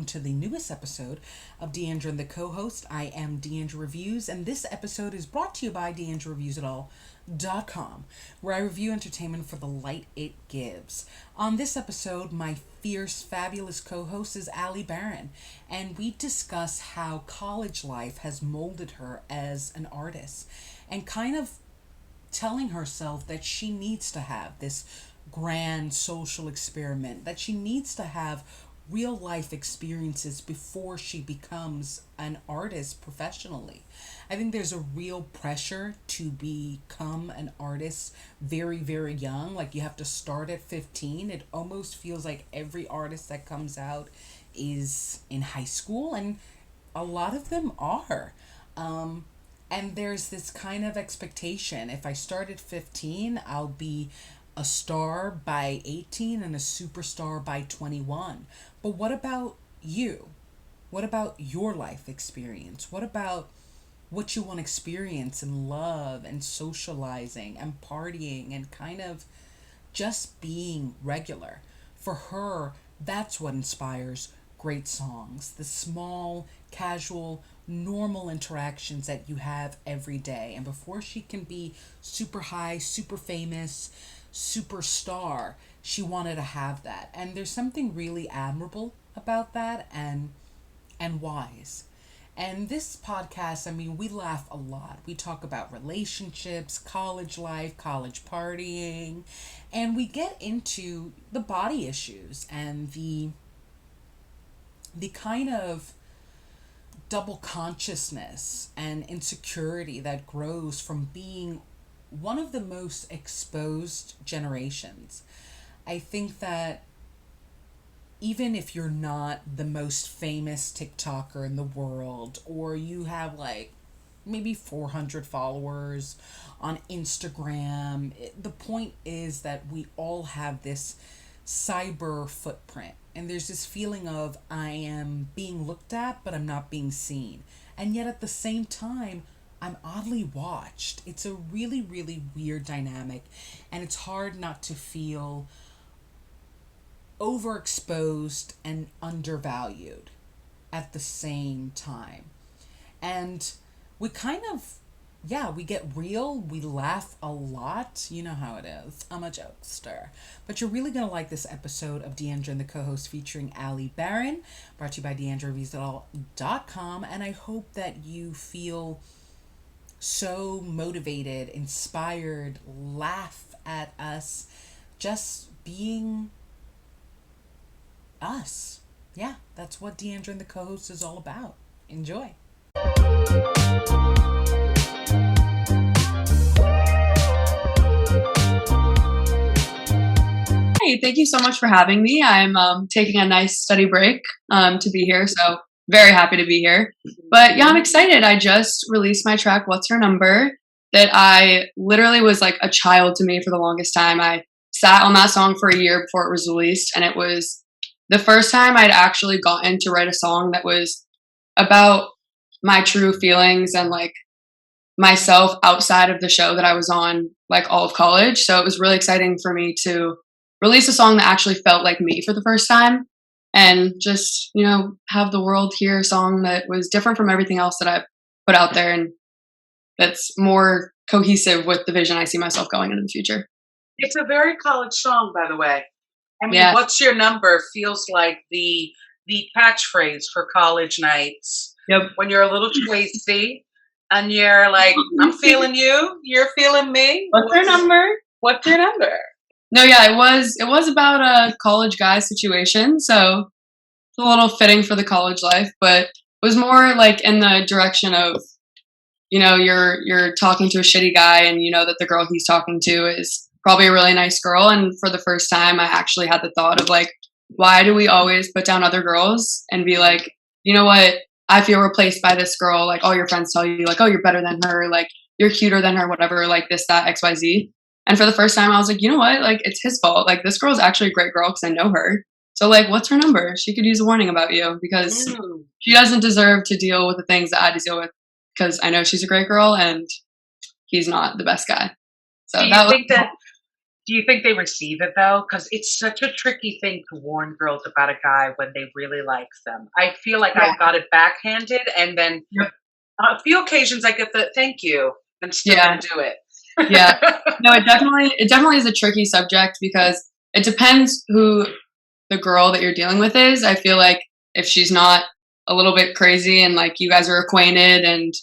welcome to the newest episode of Diandra The Co-Host. I am Diandra Reviews, and this episode is brought to you by DiandraReviewsItAll.com, where I review entertainment for the light it gives. On this episode, my fierce, fabulous co-host is Ally Barron, and we discuss how college life has molded her as an artist, and kind of telling herself that she needs to have this grand social experiment, that she needs to have real life experiences before she becomes an artist professionally. I think there's a real pressure to become an artist very, very young. Like you have to start at 15. It almost feels like every artist that comes out is in high school, and a lot of them are. And there's this kind of expectation. If I start at 15, I'll be a star by 18 and a superstar by 21. But what about you? What about your life experience? What about what you want to experience and love and socializing and partying and kind of just being regular? For her, that's what inspires great songs. The small, casual, normal interactions that you have every day. And before she can be super high, super famous, superstar, she wanted to have that. And there's something really admirable about that and wise. And this podcast, I mean, we laugh a lot. We talk about relationships, college life, college partying, and we get into the body issues and the kind of double consciousness and insecurity that grows from being one of the most exposed generations. I think that even if you're not the most famous TikToker in the world, or you have like maybe 400 followers on Instagram, the point is that we all have this cyber footprint. And there's this feeling of I am being looked at, but I'm not being seen. And yet at the same time, I'm oddly watched. It's a really, really weird dynamic. And it's hard not to feel overexposed and undervalued at the same time. And we kind of, we get real. We laugh a lot. You know how it is. I'm a jokester. But you're really going to like this episode of Diandra The Co-Host featuring Ally Barron, brought to you by DiandraReviewsItAll.com. And I hope that you feel so motivated, inspired, laugh at us just being us. Yeah, that's what Diandra The Co-Host is all about. Enjoy. Hey, thank you so much for having me. I'm taking a nice study break to be here, so very happy to be here. But yeah, I'm excited. I just released my track, What's Her Number, that I literally was like a child to me for the longest time. I sat on that song for a year before it was released, and it was the first time I'd actually gotten to write a song that was about my true feelings and like myself outside of the show that I was on like all of college. So it was really exciting for me to release a song that actually felt like me for the first time, and just, you know, have the world hear a song that was different from everything else that I've put out there, and that's more cohesive with the vision I see myself going into the future. It's a very college song, by the way. I mean, What's Your Number feels like the catchphrase for college nights. Yep. When you're a little crazy and you're like, I'm feeling you, you're feeling me. What's your number? What's your number? No, yeah, it was about a college guy situation, so it's a little fitting for the college life, but it was more like in the direction of, you know, you're talking to a shitty guy and you know that the girl he's talking to is probably a really nice girl, and for the first time I actually had the thought of like, why do we always put down other girls and be like, you know what, I feel replaced by this girl, like all your friends tell you like, oh, you're better than her, like you're cuter than her, whatever, like this, that, XYZ. And for the first time, I was like, you know what? Like, it's his fault. Like, this girl's actually a great girl because I know her. So, like, what's her number? She could use a warning about you because she doesn't deserve to deal with the things that I deal with because I know she's a great girl and he's not the best guy. So do you think that Do you think they receive it though? Because it's such a tricky thing to warn girls about a guy when they really like them. I feel like Yeah. I got it backhanded, and then Yep. a few occasions I get the thank you and still Yeah. don't do it. Yeah. No, it definitely is a tricky subject because it depends who the girl that you're dealing with is. I feel like if she's not a little bit crazy and like you guys are acquainted and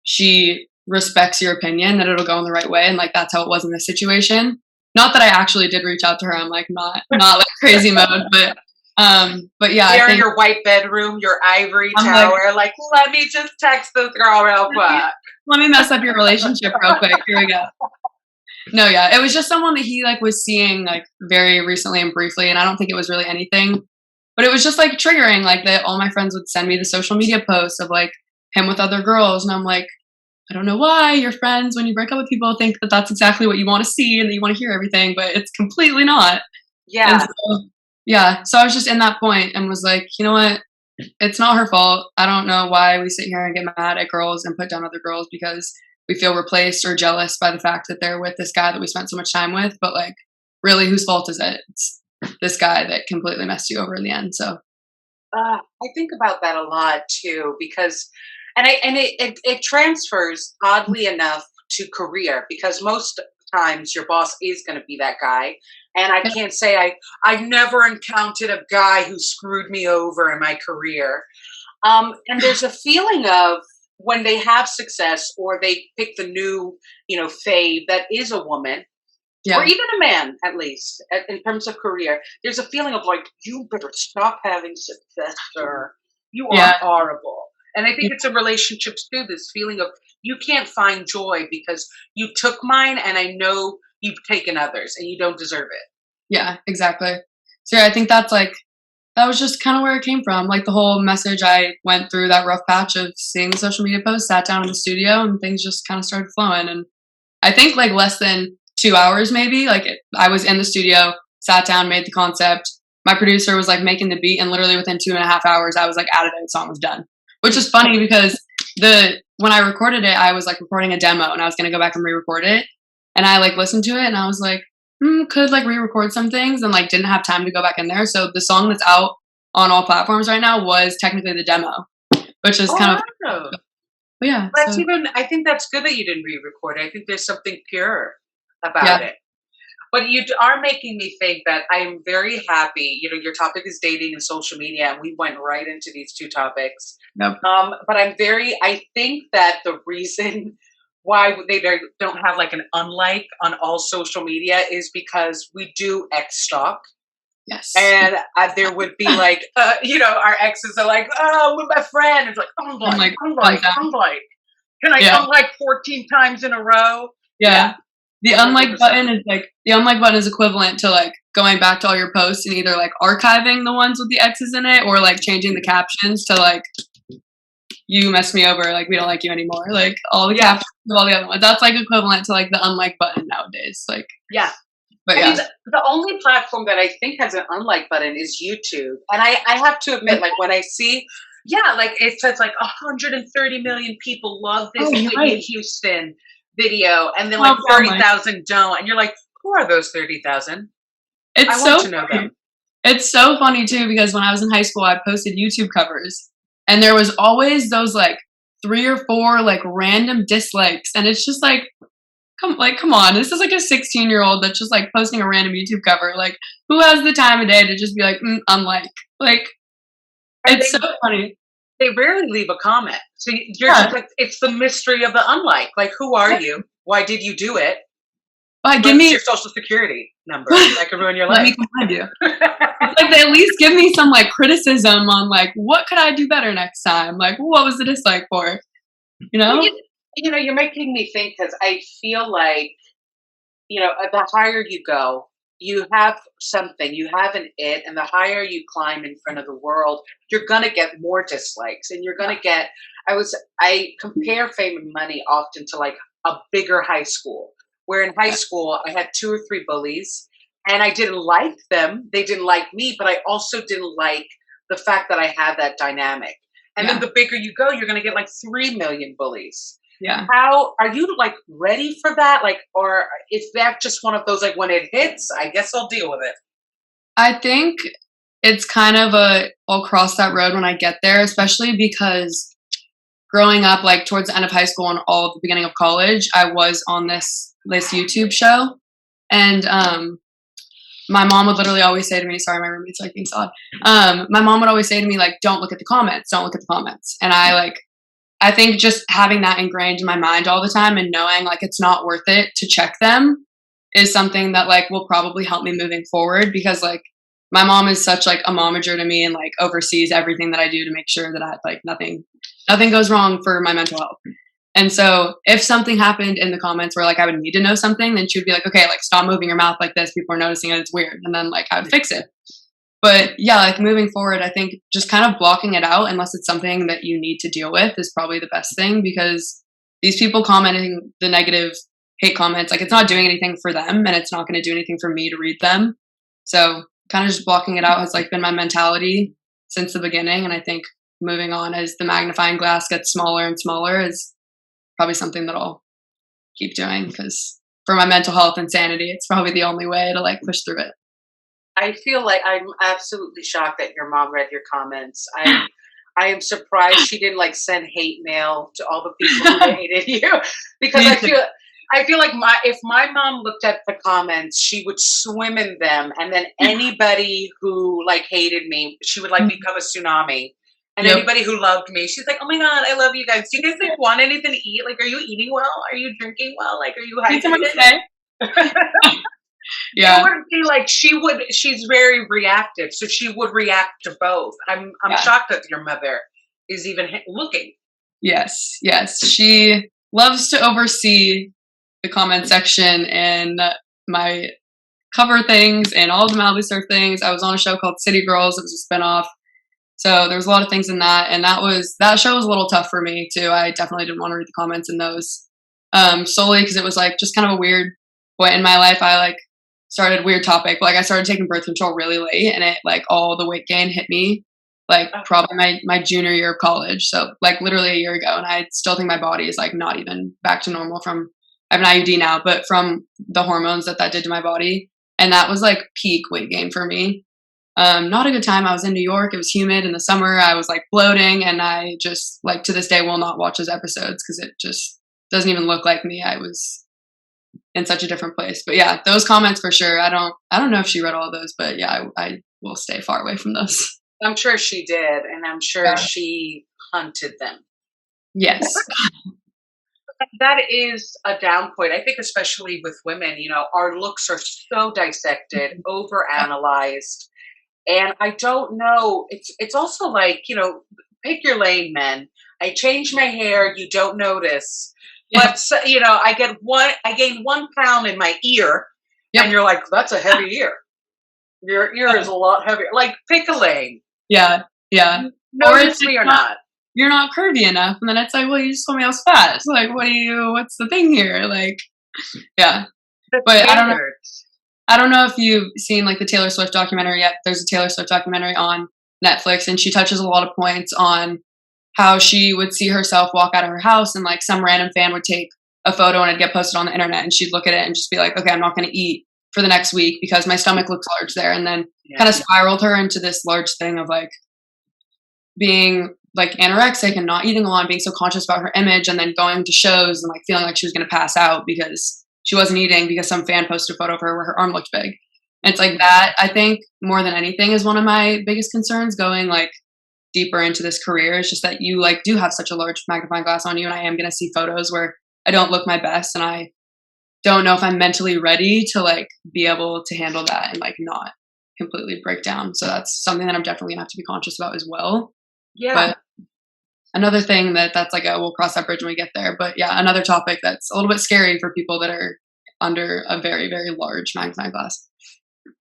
she respects your opinion, that it'll go in the right way. And like that's how it was in this situation. Not that I actually did reach out to her. I'm like not like crazy mode, but yeah, You're I in think your white bedroom, your ivory I'm tower, like, let me just text this girl real quick. let me mess up your relationship real quick. Here we go. No, yeah, it was just someone that he like was seeing like very recently and briefly, and I don't think it was really anything, but it was just like triggering. Like that, all my friends would send me the social media posts of like him with other girls, and I'm like, I don't know why your friends, when you break up with people, think that that's exactly what you want to see and that you want to hear everything, but it's completely not. Yeah. And so, yeah, so I was just in that point and was like, you know what? It's not her fault. I don't know why we sit here and get mad at girls and put down other girls because we feel replaced or jealous by the fact that they're with this guy that we spent so much time with. But like, really, whose fault is it? It's this guy that completely messed you over in the end. So I think about that a lot too, because, it transfers oddly enough to career, because most times your boss is going to be that guy, and I yeah, can't say I've never encountered a guy who screwed me over in my career. And there's a feeling of when they have success or they pick the new, fave that is a woman or yeah, even a man, at least in terms of career, there's a feeling of like, you better stop having success, sir. You are yeah, horrible. And I think it's in relationships too, this feeling of you can't find joy because you took mine and I know you've taken others and you don't deserve it. yeah, exactly. So yeah, I think that's like that was just kind of where it came from. Like the whole message, I went through that rough patch of seeing the social media post, sat down in the studio, and things just kind of started flowing. And I think like less than 2 hours, maybe. Like I was in the studio, sat down, made the concept. My producer was like making the beat, and literally within 2.5 hours, I was like added and the song was done. Which is funny because when I recorded it, I was like recording a demo, and I was gonna go back and re-record it. And I like listened to it, and I was like, could like re-record some things, and like didn't have time to go back in there. So the song that's out on all platforms right now was technically the demo, which is kind of. Wow. But yeah, That's so I think that's good that you didn't re-record it. I think there's something pure about yeah, it. But you are making me think that I am very happy. Your topic is dating and social media, and we went right into these two topics. nope, But I think that the reason why they don't have like an unlike on all social media is because we do X stalk. yes, And there would be like, our exes are like, oh, with my friend. It's like, I'm like, unlike. Can I yeah, unlike 14 times in a row? yeah. The unlike 100%. button is like the unlike button is equivalent to like going back to all your posts and either like archiving the ones with the X's in it or like changing the captions to like you messed me over, like we don't like you anymore. Like all the captions of all the other ones. That's like equivalent to like the unlike button nowadays. Like Yeah. but I yeah. mean, the only platform that I think has an unlike button is YouTube. And I have to admit, like when I see, like it says like 130 million people love this Oh, you're Whitney right. Houston video, and then like Oh, God, like, 30,000 don't. And you're like, who are those 30,000? it's I so want to know funny. them. It's so funny too because when I was in high school, I posted YouTube covers, and there was always those like 3 or 4 like random dislikes, and it's just like, come on, this is like a 16-year-old that's just like posting a random YouTube cover. Like, who has the time of day to just be like, unlike? Like, And it's so funny. they rarely leave a comment. So you're Yeah, just like, it's the mystery of the unlike. Like, who are you? Why did you do it? like, give What's me, your social security number? That could ruin your let me life. confide you. It's like they at least give me some like criticism on like what could I do better next time? Like, what was the dislike for? You know? Well, you're making me think, because I feel like, the higher you go, you have something, you have an it, and the higher you climb in front of the world, you're gonna get more dislikes, and you're gonna get. I compare Fame and Money often to like a bigger high school, where in high school I had 2 or 3 bullies, and I didn't like them. They didn't like me, but I also didn't like the fact that I had that dynamic. And then Yeah. the bigger you go, you're gonna get like 3 million bullies. Yeah. How are you like ready for that? Like, or is that just one of those, like, when it hits, I guess I'll deal with it? I think it's kind of I'll cross that road when I get there, especially because growing up, like towards the end of high school and all at the beginning of college, I was on this YouTube show, and my mom would literally always say to me, sorry, my roommate's like being solid. My mom would always say to me, like, don't look at the comments, don't look at the comments. And I think just having that ingrained in my mind all the time and knowing like it's not worth it to check them is something that like will probably help me moving forward, because like my mom is such like a momager to me and like oversees everything that I do to make sure that I like nothing goes wrong for my mental health. And so if something happened in the comments where like I would need to know something, then she would be like, okay, like stop moving your mouth like this. People are noticing it. It's weird. And then like I would fix it. But yeah, like moving forward, I think just kind of blocking it out unless it's something that you need to deal with is probably the best thing, because these people commenting the negative hate comments, like it's not doing anything for them and it's not going to do anything for me to read them. So kind of just blocking it out has like been my mentality since the beginning. And I think moving on as the magnifying glass gets smaller and smaller is probably something that I'll keep doing, because for my mental health and sanity, it's probably the only way to like push through it. I feel like I'm absolutely shocked that your mom read your comments. I am surprised she didn't like send hate mail to all the people who hated you, because I feel like if my mom looked at the comments, she would swim in them, and then anybody who like hated me, she would like become a tsunami. And anybody who loved me, she's like, oh my God, I love you guys. Do you guys like want anything to eat? Like, are you eating well? Are you drinking well? Like, are you hydrated? Yeah. It would be like she's very reactive. So she would react to both. I'm shocked that your mother is even looking. Yes. She loves to oversee the comment section and my cover things and all the Malibu Surf things. I was on a show called City Girls. It was a spinoff. So there was a lot of things in that. And that show was a little tough for me too. I definitely didn't want to read the comments in those. Solely because it was like just kind of a weird point in my life. I like started a weird topic. Like I started taking birth control really late, and it like all the weight gain hit me like probably my junior year of college. So like literally a year ago, and I still think my body is like not even back to normal from, I have an IUD now, but from the hormones that did to my body. And that was like peak weight gain for me. Not a good time. I was in New York. It was humid in the summer. I was like bloating, and I just like to this day will not watch those episodes because it just doesn't even look like me. I was in such a different place. But yeah, those comments for sure. I don't know if she read all of those, but yeah, I will stay far away from those. I'm sure she did, and I'm sure she hunted them. Yes. That is a down point. I think especially with women, you know, our looks are so dissected, overanalyzed. And I don't know, it's also like, you know, pick your lane, men. I changed my hair, you don't notice. But, you know, I gained 1 pound in my ear, and you're like, that's a heavy ear. Your ear is a lot heavier. Like, pick a lane. Yeah. Notice me or not. You're not curvy enough. And then it's like, well, you just told me I was fat. So like, what's the thing here? Like, yeah. But I don't know if you've seen like the Taylor Swift documentary yet. There's a Taylor Swift documentary on Netflix, and she touches a lot of points on how she would see herself walk out of her house, and like some random fan would take a photo and it'd get posted on the internet, and she'd look at it and just be like, okay, I'm not going to eat for the next week because my stomach looks large there. And then kind of spiraled her into this large thing of like being like anorexic and not eating a lot, being so conscious about her image, and then going to shows and like feeling like she was going to pass out because she wasn't eating because some fan posted a photo of her where her arm looked big. And it's like that, I think, more than anything is one of my biggest concerns going like deeper into this career. It's just that you like do have such a large magnifying glass on you, and I am going to see photos where I don't look my best, and I don't know if I'm mentally ready to like be able to handle that and like not completely break down. So that's something that I'm definitely gonna have to be conscious about as well. Yeah. But another thing that's like we'll cross that bridge when we get there. But yeah, another topic that's a little bit scary for people that are under a very, very large magnifying glass.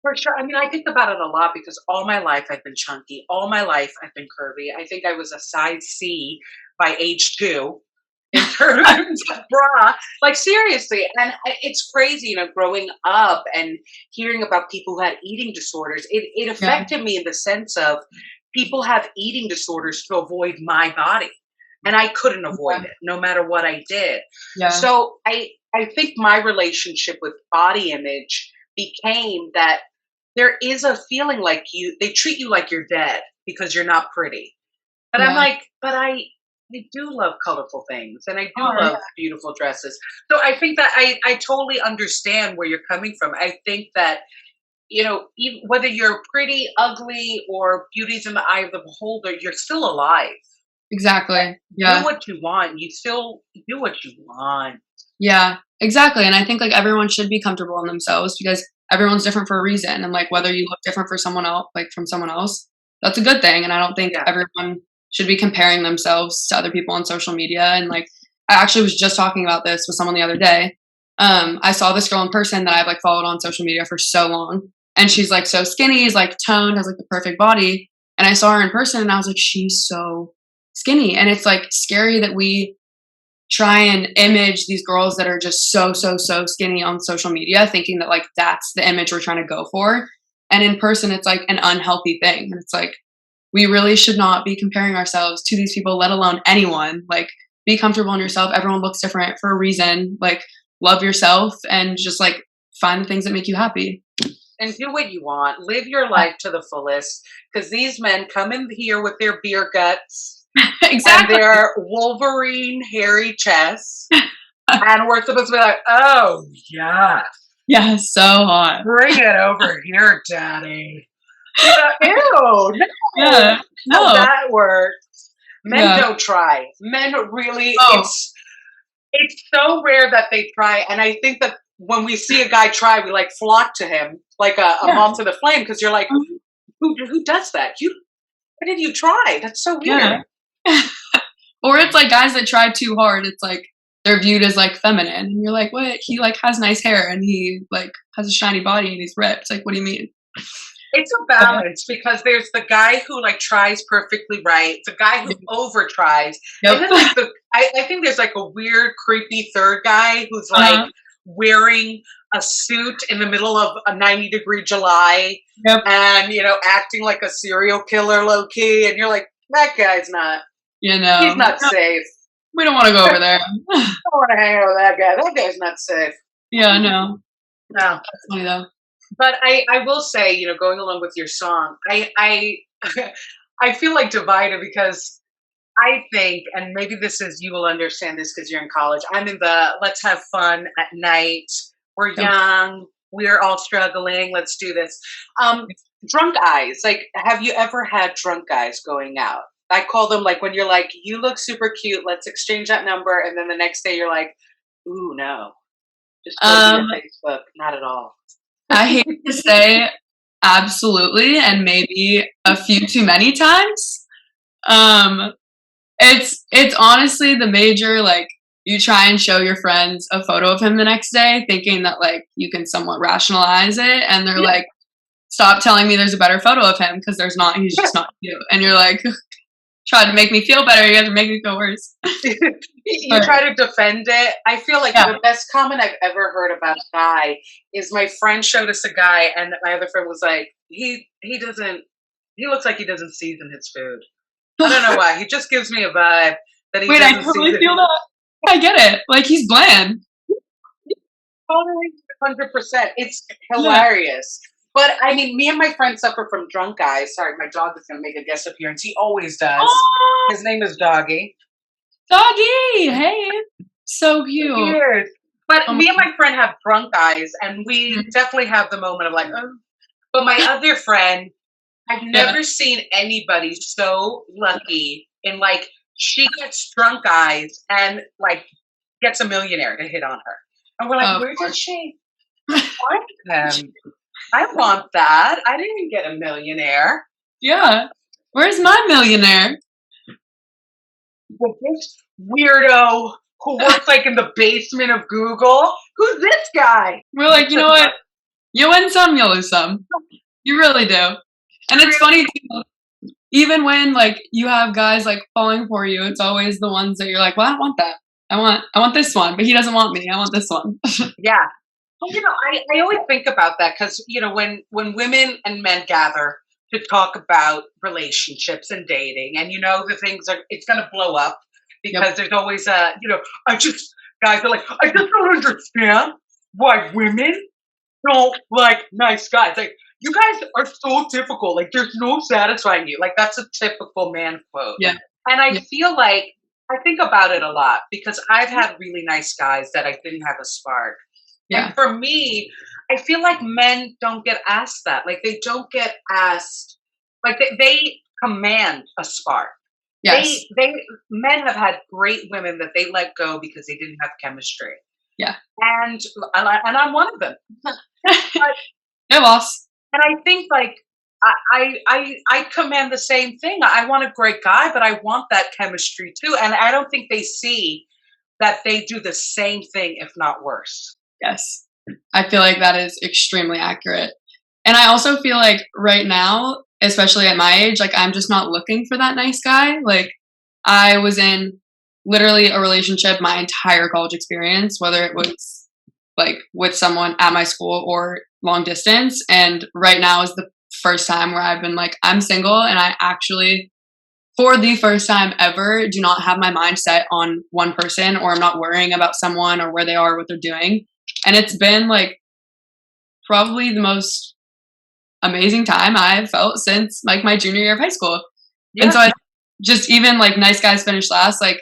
For sure. I mean, I think about it a lot because all my life I've been chunky. All my life I've been curvy. I think I was a size C by age 2 in terms of bra. Like, seriously. And it's crazy, you know, growing up and hearing about people who had eating disorders. It affected me in the sense of people have eating disorders to avoid my body. and I couldn't avoid it no matter what I did. Yeah. So I think my relationship with body image became that there is a feeling like they treat you like you're dead because you're not pretty. But I'm like, but I do love colorful things, and I do love beautiful dresses. So I think that I totally understand where you're coming from. I think that, even whether you're pretty, ugly, or beauty's in the eye of the beholder, you're still alive. Exactly. Yeah. Do what you want. You still do what you want. Yeah, exactly. And I think like everyone should be comfortable in themselves because everyone's different for a reason. And like whether you look different for someone else, like from someone else, that's a good thing. And I don't think everyone should be comparing themselves to other people on social media. And like, I actually was just talking about this with someone the other day. I saw this girl in person that I've like followed on social media for so long. And she's like so skinny, is like toned, has like the perfect body. And I saw her in person and I was like, she's so skinny. And it's like scary that we try and image these girls that are just so skinny on social media, thinking that like that's the image we're trying to go for. And in person, it's like an unhealthy thing. And it's like, we really should not be comparing ourselves to these people, let alone anyone. Like, be comfortable in yourself. Everyone looks different for a reason. Like, love yourself and just like find the things that make you happy. And do what you want. Live your life to the fullest. Because these men come in here with their beer guts. Exactly. And their Wolverine hairy chests. And we're supposed to be like, oh, yeah. Yeah, so hot. Bring it over here, daddy. Ew, no. Yeah, no. That works. Men don't try. Men really, it's so rare that they try. And I think that when we see a guy try, we like flock to him like a moth to the flame, because you're like, who does that? Why did you try? That's so weird. Yeah. Or it's like guys that try too hard. It's like they're viewed as like feminine, and you're like, what? He like has nice hair and he like has a shiny body and he's ripped. Like, what do you mean? It's a balance, because there's the guy who like tries perfectly right, the guy who over tries, and then like I think there's like a weird, creepy third guy who's like wearing a suit in the middle of a 90-degree July, and acting like a serial killer low key, and you're like, that guy's not, he's not safe. We don't want to go over there. I don't want to hang out with that guy. That guy's not safe. Yeah, no. No, that's funny though. But I will say, going along with your song, I feel like divided, because I think, and maybe you will understand this because you're in college, I'm in the let's have fun at night. We're young. We're all struggling. Let's do this. Drunk guys. Like, have you ever had drunk guys going out? I call them like when you're like, you look super cute. Let's exchange that number. And then the next day you're like, ooh, no. Just go to your Facebook. Not at all. I hate to say absolutely, and maybe a few too many times. It's honestly the major, like, you try and show your friends a photo of him the next day thinking that like you can somewhat rationalize it, and they're like, stop telling me there's a better photo of him, because there's not. He's just not cute. And you're like, try to make me feel better, you guys are making me feel worse. You try to defend it. I feel like the best comment I've ever heard about a guy is my friend showed us a guy, and my other friend was like, he looks like he doesn't season his food. I don't know why. He just gives me a vibe that he doesn't I totally feel that. I get it. Like, he's bland. Totally, 100%. It's hilarious. But, I mean, me and my friend suffer from drunk guys. Sorry, my dog is going to make a guest appearance. He always does. Oh. His name is Doggy. Doggy! Hey! So cute. Weird. But me and my friend have drunk guys, and we definitely have the moment of like, oh. But my other friend, I've never seen anybody so lucky in like, she gets drunk guys and like gets a millionaire to hit on her. And we're like, where did she find him? I want that. I didn't get a millionaire. Yeah. Where's my millionaire? With this weirdo who works like in the basement of Google. Who's this guy? We're like, you know what? You win some, you lose some. You really do. And it's funny too. Even when like you have guys like falling for you, it's always the ones that you're like, well, I don't want that. I want this one, but he doesn't want me. I want this one. Yeah. Well, I always think about that because, when women and men gather to talk about relationships and dating, and the things it's going to blow up, because there's always guys are like, I just don't understand why women don't like nice guys. Like, you guys are so difficult. Like, there's no satisfying you. Like, that's a typical man quote. Yeah. And I feel like I think about it a lot because I've had really nice guys that I didn't have a spark. Yeah. And for me, I feel like men don't get asked that. Like, they don't get asked. Like, they command a spark. Yes. Men have had great women that they let go because they didn't have chemistry. Yeah. And I'm one of them. No loss. And I think like I command the same thing. I want a great guy, but I want that chemistry too. And I don't think they see that they do the same thing, if not worse. Yes. I feel like that is extremely accurate. And I also feel like right now, especially at my age, like I'm just not looking for that nice guy. Like I was in literally a relationship my entire college experience, whether it was like with someone at my school or long distance. And right now is the first time where I've been like, I'm single and I actually, for the first time ever, do not have my mind set on one person, or I'm not worrying about someone or where they are, what they're doing. And it's been like probably the most amazing time I've felt since like my junior year of high school. Yeah. And so I just, even like nice guys finish last, like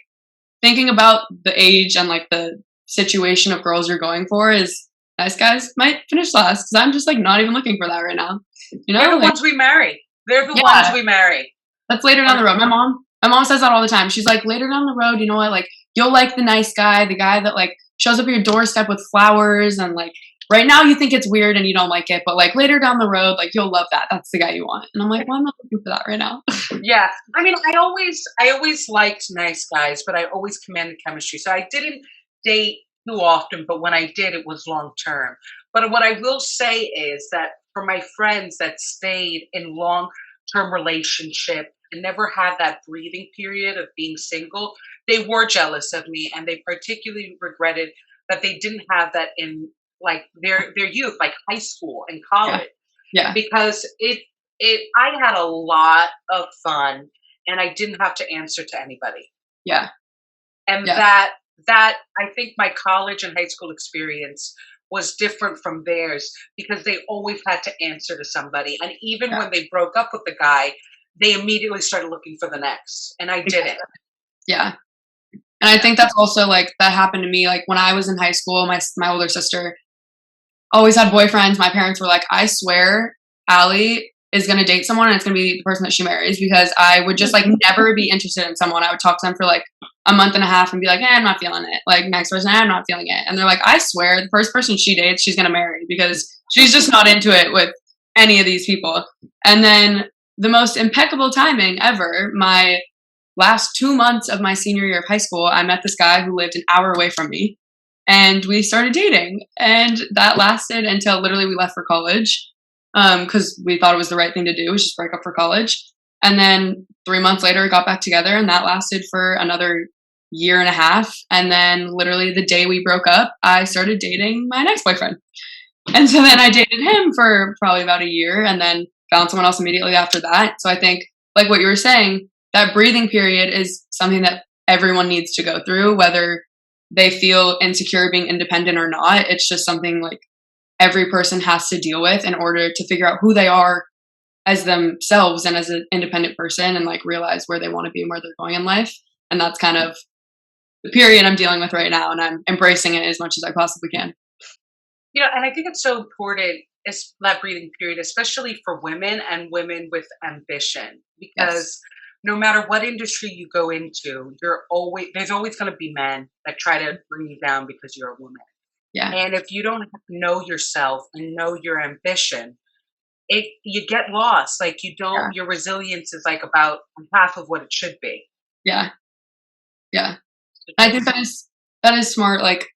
thinking about the age and like the situation of girls you're going for is nice guys might finish last, because I'm just like not even looking for that right now. You know, they're the like, ones we marry. They're the ones we marry. That's later down the road. My mom says that all the time. She's like, later down the road, you know what? Like you'll like the nice guy, the guy that like shows up at your doorstep with flowers, and like right now you think it's weird and you don't like it, but like later down the road, like you'll love that. That's the guy you want. And I'm like, well, I'm not looking for that right now. Yeah. I mean, I always liked nice guys, but I always commanded chemistry. So I didn't date too often, but when I did, it was long term. But what I will say is that for my friends that stayed in long term relationship and never had that breathing period of being single, they were jealous of me, and they particularly regretted that they didn't have that in like their youth, like high school and college. Yeah. Because I had a lot of fun and I didn't have to answer to anybody. Yeah. And that I think my college and high school experience was different from theirs because they always had to answer to somebody. And even when they broke up with the guy, they immediately started looking for the next. And I didn't. Yeah. And I think that's also like, that happened to me. Like when I was in high school, my older sister always had boyfriends. My parents were like, I swear Ally is going to date someone and it's going to be the person that she marries, because I would just like never be interested in someone. I would talk to them for like a month and a half and be like, I'm not feeling it. Like next person, I'm not feeling it. And they're like, I swear the first person she dates, she's going to marry, because she's just not into it with any of these people. And then the most impeccable timing ever, my last 2 months of my senior year of high school, I met this guy who lived an hour away from me, and we started dating. And that lasted until literally we left for college, because we thought it was the right thing to do, was just break up for college. And then 3 months later, we got back together, and that lasted for another year and a half. And then literally the day we broke up, I started dating my next boyfriend. And so then I dated him for probably about a year, and then found someone else immediately after that. So I think, like what you were saying, that breathing period is something that everyone needs to go through, whether they feel insecure being independent or not. It's just something like every person has to deal with in order to figure out who they are as themselves and as an independent person, and like realize where they want to be and where they're going in life. And that's kind of the period I'm dealing with right now, and I'm embracing it as much as I possibly can. You know, and I think it's so important, is that breathing period, especially for women and women with ambition, because no matter what industry you go into, there's always going to be men that try to bring you down because you're a woman. Yeah. And if you don't know yourself and know your ambition, you get lost. Like your resilience is like about half of what it should be. Yeah. Yeah. I think that is smart. Like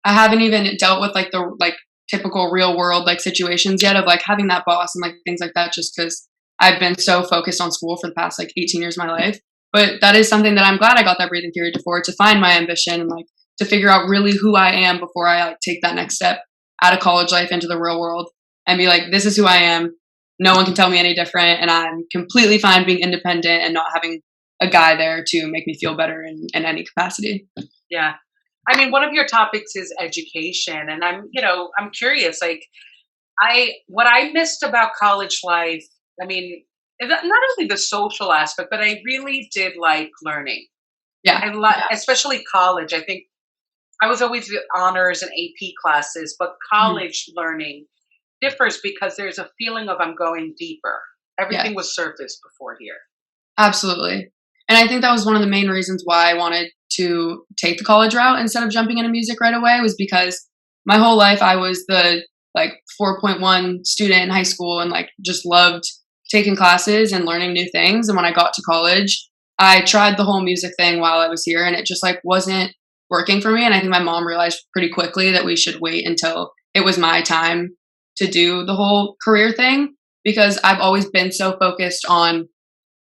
I haven't even dealt with like the like typical real world like situations yet of like having that boss and like things like that, just because I've been so focused on school for the past like 18 years of my life. But that is something that I'm glad I got that breathing period for, to find my ambition and like to figure out really who I am before I like take that next step out of college life into the real world and be like, this is who I am. No one can tell me any different. And I'm completely fine being independent and not having a guy there to make me feel better in any capacity. Yeah. I mean, one of your topics is education, and I'm curious, like, what I missed about college life, I mean, not only the social aspect, but I really did like learning. Yeah. Especially college. I think I was always in honors and AP classes, but college learning differs because there's a feeling of I'm going deeper. Everything was surface before here. Absolutely. And I think that was one of the main reasons why I wanted to take the college route instead of jumping into music right away, was because my whole life I was the like 4.1 student in high school and like just loved taking classes and learning new things. And when I got to college, I tried the whole music thing while I was here, and it just like wasn't working for me. And I think my mom realized pretty quickly that we should wait until it was my time to do the whole career thing, because I've always been so focused on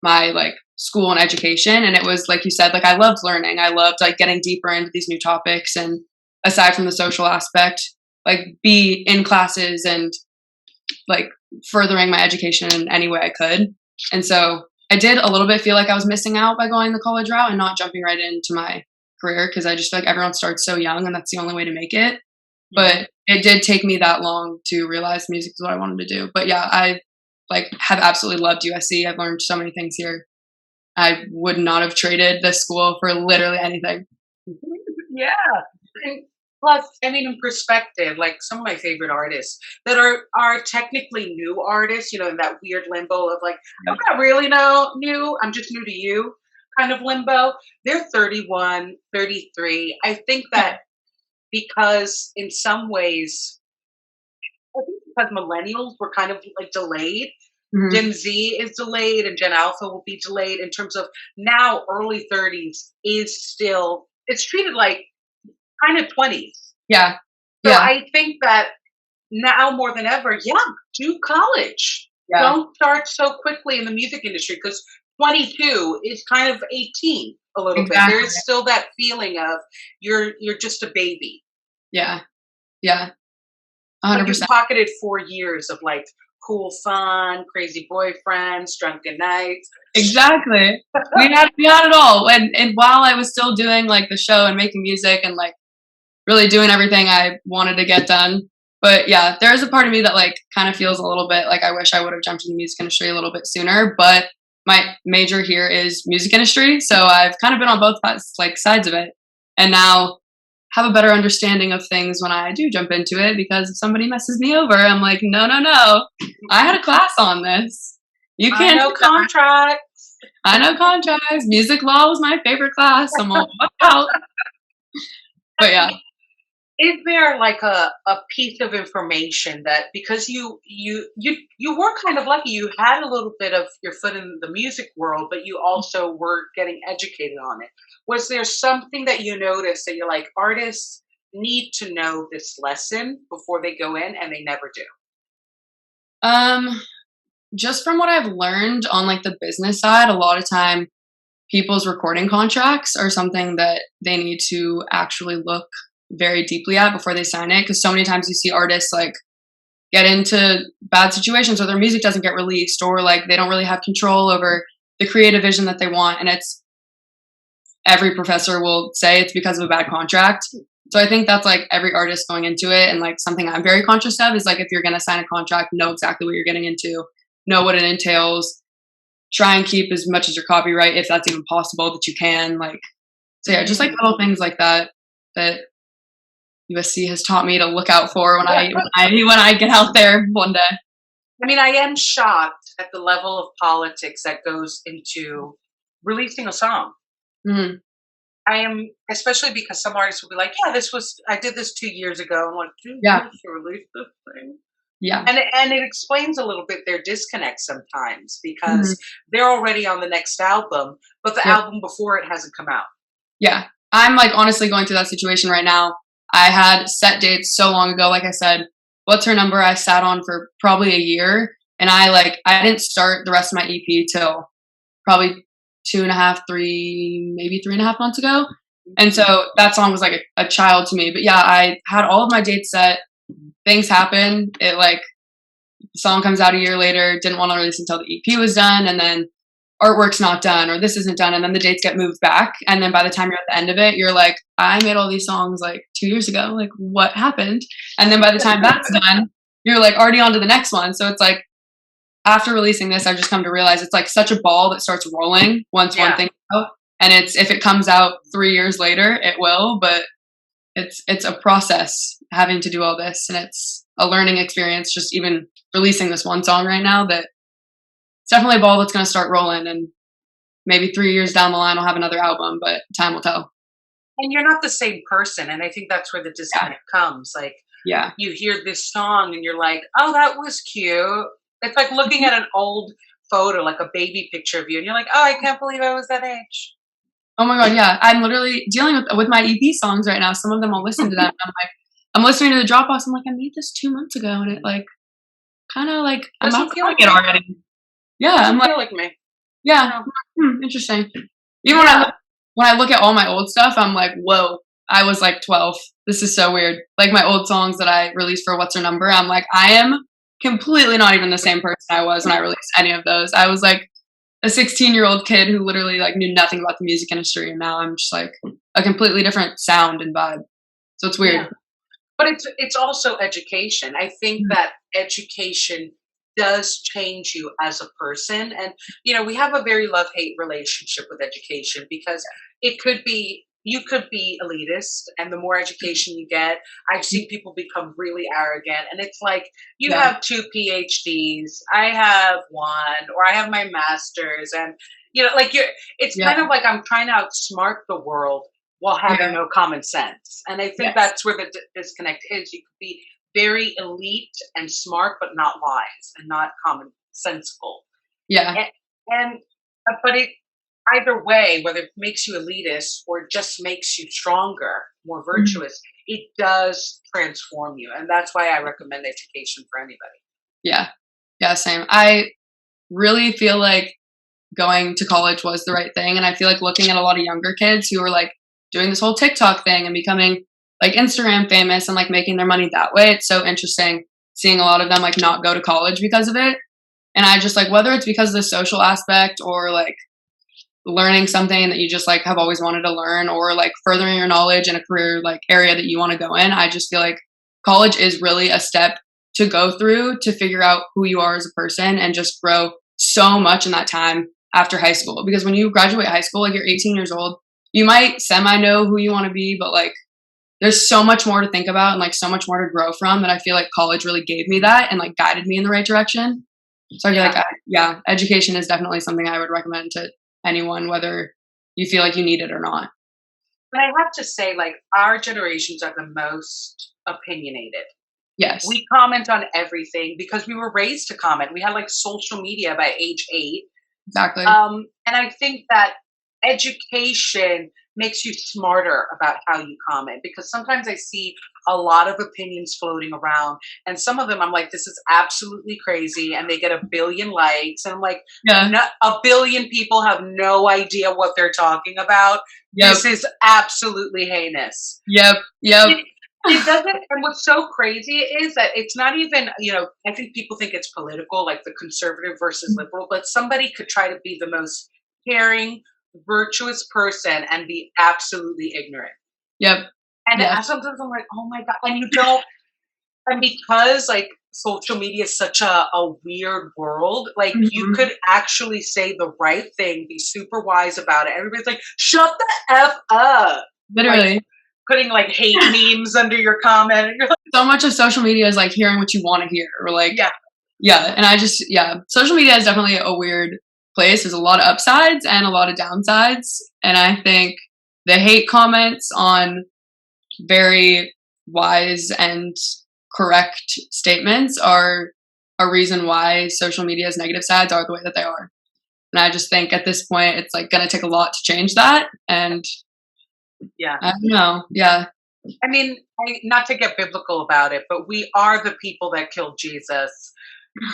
my like school and education. And it was like you said, like I loved learning. I loved like getting deeper into these new topics, and aside from the social aspect, like be in classes and like furthering my education in any way I could. And so I did a little bit feel like I was missing out by going the college route and not jumping right into my career, because I just feel like everyone starts so young and that's the only way to make it. But it did take me that long to realize music is what I wanted to do. But yeah, I like have absolutely loved USC. I've learned so many things here. I would not have traded this school for literally anything. Yeah. And plus, I mean, in perspective, like some of my favorite artists that are technically new artists, in that weird limbo of like, I'm not really new, I'm just new to you kind of limbo. They're 31, 33. I think that because in some ways, I think because millennials were kind of like delayed, Gen Z is delayed and Gen Alpha will be delayed in terms of now early 30s is still, it's treated like kind of 20s. Yeah. So I think that now more than ever, do college. Yeah. Don't start so quickly in the music industry, because 22 is kind of 18 a little bit. There's still that feeling of you're just a baby. Yeah. Yeah. 100%. But you pocketed 4 years of like cool fun, crazy boyfriends, drunken nights. Exactly. we had it all. And while I was still doing like the show and making music and like really doing everything I wanted to get done. But yeah, there is a part of me that like kind of feels a little bit like I wish I would have jumped into the music industry a little bit sooner. But my major here is music industry, so I've kind of been on both sides of it, and now have a better understanding of things when I do jump into it. Because if somebody messes me over, I'm like, no, I had a class on this. You can't. I know contracts. I know contracts. Music law was my favorite class. I'm all out. But yeah. Is there like a piece of information that, because you were kind of lucky, you had a little bit of your foot in the music world, but you also were getting educated on it. Was there something that you noticed that you're like, artists need to know this lesson before they go in, and they never do? Just from what I've learned on like the business side, a lot of time people's recording contracts are something that they need to actually look very deeply at before they sign it, because so many times you see artists like get into bad situations, or their music doesn't get released, or like they don't really have control over the creative vision that they want, and it's every professor will say it's because of a bad contract. So I think that's like every artist going into it, and like something I'm very conscious of is like, if you're going to sign a contract, know exactly what you're getting into, know what it entails, try and keep as much as your copyright if that's even possible that you can, like, so yeah, just like little things like that USC has taught me to look out for when I get out there one day. I mean, I am shocked at the level of politics that goes into releasing a song. Mm-hmm. I am, especially because some artists will be like, I did this 2 years ago. I'm like, 2 years to release this thing? Yeah. And it explains a little bit their disconnect sometimes, because they're already on the next album, but the album before it hasn't come out. Yeah. I'm like honestly going through that situation right now. I had set dates so long ago. Like I said, What's Her Number I sat on for probably a year, and I didn't start the rest of my EP till probably 2.5, 3, maybe 3.5 months ago. And so that song was like a child to me. But yeah, I had all of my dates set. Things happen. The song comes out a year later. Didn't want to release until the EP was done, and then artwork's not done or this isn't done, and then the dates get moved back, and then by the time you're at the end of it, you're like, I made all these songs like 2 years ago, like what happened? And then by the time that's done, you're like already on to the next one. So it's like after releasing this, I've just come to realize it's like such a ball that starts rolling once one thing out, and it's if it comes out 3 years later, it will, but it's a process having to do all this, and it's a learning experience just even releasing this one song right now that it's definitely a ball that's going to start rolling, and maybe 3 years down the line I'll have another album, but time will tell. And you're not the same person, and I think that's where the disconnect comes. Like, you hear this song and you're like, oh, that was cute. It's like looking at an old photo, like a baby picture of you, and you're like, oh, I can't believe I was that age. Oh my God, yeah. I'm literally dealing with my EP songs right now. Some of them I'll listen to them. I'm listening to the Dropbox. I'm like, I made this 2 months ago, and it like kind of like I'm not feeling it already. Yeah, I'm like me. Yeah, interesting. Even when I look at all my old stuff, I'm like, whoa, I was like 12. This is so weird. Like my old songs that I released for What's Her Number, I'm like, I am completely not even the same person I was when I released any of those. I was like a 16-year-old kid who literally like knew nothing about the music industry, and now I'm just like a completely different sound and vibe. So it's weird. Yeah. But it's also education. I think that education does change you as a person. And, we have a very love-hate relationship with education because it could be, you could be elitist, and the more education you get, I've seen people become really arrogant. And it's like, you have 2 PhDs, I have 1, or I have my master's. And, it's kind of like I'm trying to outsmart the world while having no common sense. And I think that's where the disconnect is. You could be very elite and smart, but not wise and not commonsensical. Yeah. But it, either way, whether it makes you elitist or just makes you stronger, more virtuous, it does transform you. And that's why I recommend education for anybody. Yeah. Yeah, same. I really feel like going to college was the right thing. And I feel like looking at a lot of younger kids who are like doing this whole TikTok thing and becoming like Instagram famous and like making their money that way, it's so interesting seeing a lot of them like not go to college because of it. And I just like, whether it's because of the social aspect or like learning something that you just like have always wanted to learn, or like furthering your knowledge in a career like area that you want to go in, I just feel like college is really a step to go through to figure out who you are as a person and just grow so much in that time after high school. Because when you graduate high school, like you're 18 years old, you might semi know who you want to be, but like there's so much more to think about and like so much more to grow from, that I feel like college really gave me that and like guided me in the right direction. So I feel like, education is definitely something I would recommend to anyone, whether you feel like you need it or not. But I have to say, like, our generations are the most opinionated. Yes. We comment on everything because we were raised to comment. We had like social media by age 8. Exactly. And I think that education makes you smarter about how you comment, because sometimes I see a lot of opinions floating around, and some of them I'm like, this is absolutely crazy, and they get 1 billion likes, and I'm like, no, 1 billion people have no idea what they're talking about. This is absolutely heinous. It doesn't, and what's so crazy is that it's not even, I think people think it's political, like the conservative versus liberal, but somebody could try to be the most caring, virtuous person and be absolutely ignorant. And sometimes I'm like, oh my God. And you don't, and because like social media is such a weird world, like you could actually say the right thing, be super wise about it. Everybody's like, shut the F up. Literally. Like, putting like hate memes under your comment. So much of social media is like hearing what you want to hear, or like, and I just, social media is definitely a weird place. There's a lot of upsides and a lot of downsides. And I think the hate comments on very wise and correct statements are a reason why social media's negative sides are the way that they are. And I just think at this point, it's like going to take a lot to change that. And I don't know. I mean, not to get biblical about it, but we are the people that killed Jesus.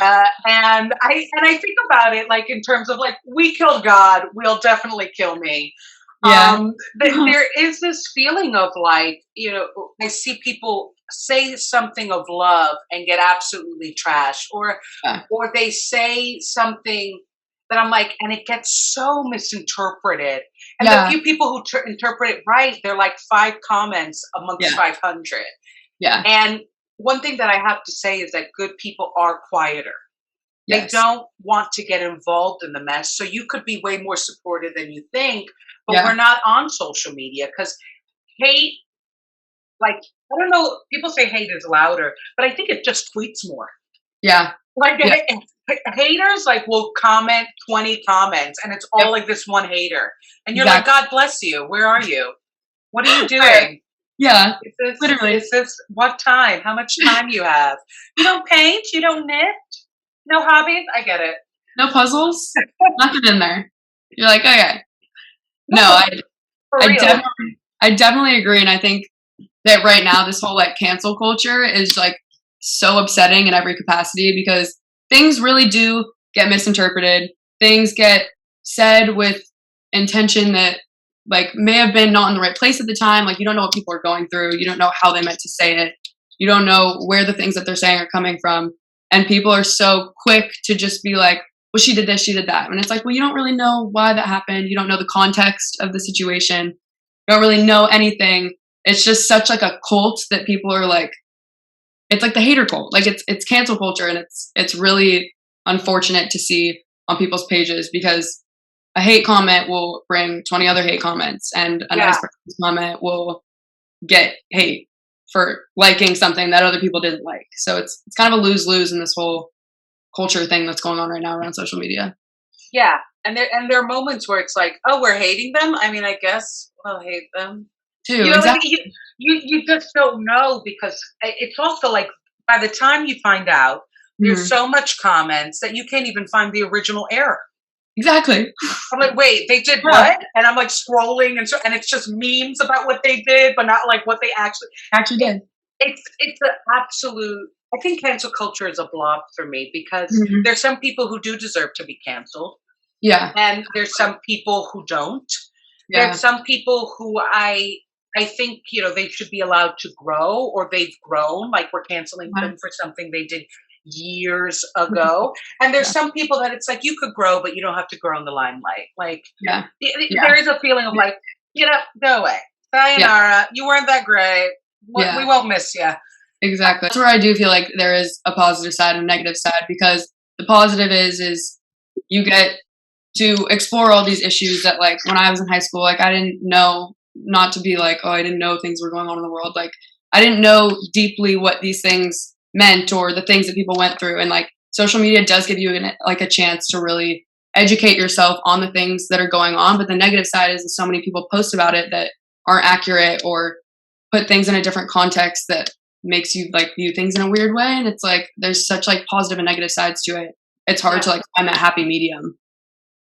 And I think about it like in terms of like, we killed God, we'll definitely kill me. There is this feeling of like, I see people say something of love and get absolutely trashed, or they say something that I'm like, and it gets so misinterpreted. And Yeah. the few people who interpret it right, they're like 5 comments amongst 500. Yeah. And one thing that I have to say is that good people are quieter. They don't want to get involved in the mess. So you could be way more supportive than you think, but we're not on social media because hate, like, I don't know, people say hate is louder, but I think it just tweets more. Yeah. Like haters like will comment 20 comments and it's all like this one hater. And you're like, God bless you. Where are you? What are you doing? Yeah. Literally. Is this what time? How much time you have? You don't paint? You don't knit? No hobbies? I get it. No puzzles? Nothing in there. You're like, okay. No, I definitely agree. And I think that right now this whole like cancel culture is like so upsetting in every capacity because things really do get misinterpreted. Things get said with intention that like may have been not in the right place at the time. Like you don't know what people are going through. You don't know how they meant to say it. You don't know where the things that they're saying are coming from. And people are so quick to just be like, well, she did this, she did that. And it's like, well, you don't really know why that happened. You don't know the context of the situation. You don't really know anything. It's just such like a cult that people are like, it's like the hater cult. Like it's cancel culture. And it's really unfortunate to see on people's pages because a hate comment will bring 20 other hate comments and a nice person's comment will get hate for liking something that other people didn't like. So it's kind of a lose-lose in this whole culture thing that's going on right now around social media. Yeah. And there are moments where it's like, oh, we're hating them. I mean, I guess we'll hate them too. You know, exactly. like you just don't know because it's also like by the time you find out, there's so much comments that you can't even find the original error. Exactly. I'm like, wait, they did what? And I'm like scrolling and it's just memes about what they did, but not like what they actually did. It's an absolute. I think cancel culture is a blob for me because there's some people who do deserve to be canceled. Yeah. And there's some people who don't. Yeah. There's some people who I think, you know, they should be allowed to grow or they've grown, like we're canceling them for something they did years ago. And there's some people that it's like you could grow, but you don't have to grow in the limelight. Like there is a feeling of like, you know, go away. Sayonara, you weren't that great. We won't miss you. Exactly. That's where I do feel like there is a positive side and a negative side because the positive is you get to explore all these issues that like when I was in high school, like I didn't know not to be like, oh, I didn't know things were going on in the world. Like I didn't know deeply what these things meant or the things that people went through. And like social media does give you a chance to really educate yourself on the things that are going on. But the negative side is that so many people post about it that aren't accurate or put things in a different context that makes you like view things in a weird way. And it's like, there's such like positive and negative sides to it. It's hard to like find that happy medium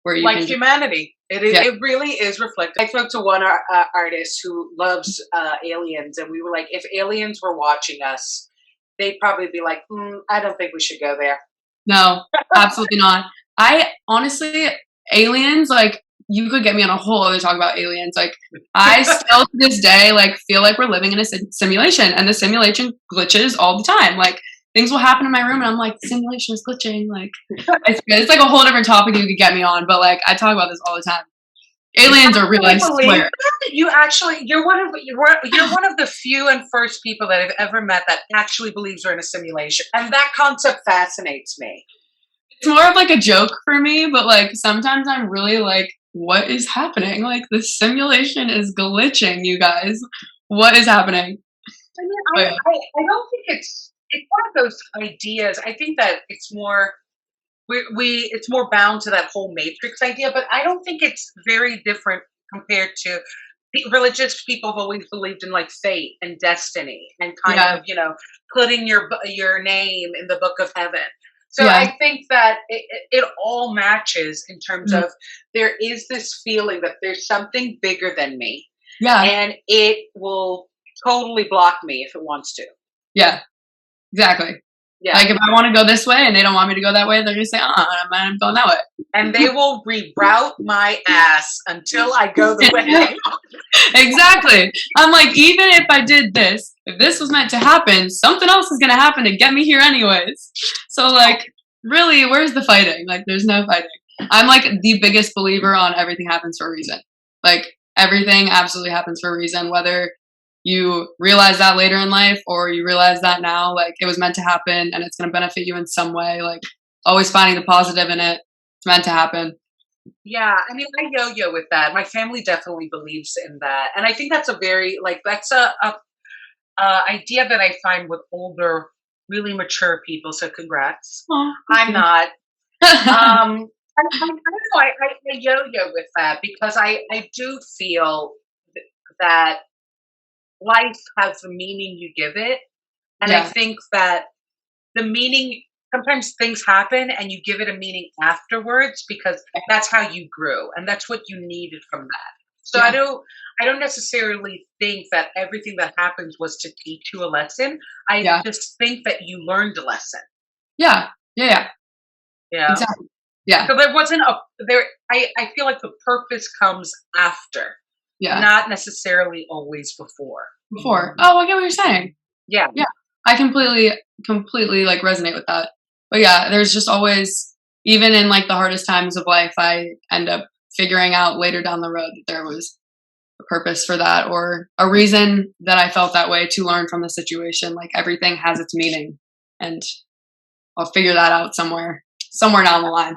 where you like humanity. It is. It really is reflective. I spoke to one artist who loves aliens, and we were like, if aliens were watching us, they'd probably be like, I don't think we should go there. No, absolutely not. I honestly, aliens, like you could get me on a whole other talk about aliens. Like I still to this day, like feel like we're living in a simulation and the simulation glitches all the time. Like things will happen in my room and I'm like, the simulation is glitching. Like it's like a whole different topic you could get me on, but like I talk about this all the time. Aliens are real. I swear. You're one of the few and first people that I've ever met that actually believes we're in a simulation. And that concept fascinates me. It's more of like a joke for me, but like sometimes I'm really like, what is happening? Like the simulation is glitching, you guys. What is happening? I mean, I don't think it's one of those ideas. I think that it's more it's more bound to that whole Matrix idea, but I don't think it's very different compared to religious people have always believed in like fate and destiny and kind of, you know, putting your name in the book of heaven. So I think that it all matches in terms of there is this feeling that there's something bigger than me. Yeah. And it will totally block me if it wants to. Yeah, exactly. Yeah. Like if I want to go this way and they don't want me to go that way, they're going to say, I'm going that way. And they will reroute my ass until I go the way. Exactly. I'm like, even if I did this, if this was meant to happen, something else is going to happen to get me here anyways. So like, really, where's the fighting? Like there's no fighting. I'm like the biggest believer on everything happens for a reason. Like everything absolutely happens for a reason, whether you realize that later in life or you realize that now, like it was meant to happen and it's going to benefit you in some way. Like always finding the positive in it. It's meant to happen. Yeah, I mean, I yo-yo with that. My family definitely believes in that, and I think that's a very that's a idea that I find with older, really mature people. So congrats. Aw, I'm not. I don't know. I yo-yo with that because I do feel that life has the meaning you give it, and I yeah, think that the meaning sometimes things happen and you give it a meaning afterwards because that's how you grew and that's what you needed from that. So yeah, I don't necessarily think that everything that happens was to teach you a lesson. I yeah, just think that you learned a lesson. yeah, yeah, yeah, Yeah. exactly. Yeah, So there wasn't a there I feel like the purpose comes after, yeah. not necessarily always before. Before. Oh, I get what you're saying. Yeah. Yeah, I completely like resonate with that. But yeah, there's just always, even in like the hardest times of life, I end up figuring out later down the road that there was a purpose for that or a reason that I felt that way to learn from the situation. Like everything has its meaning, and I'll figure that out somewhere down the line.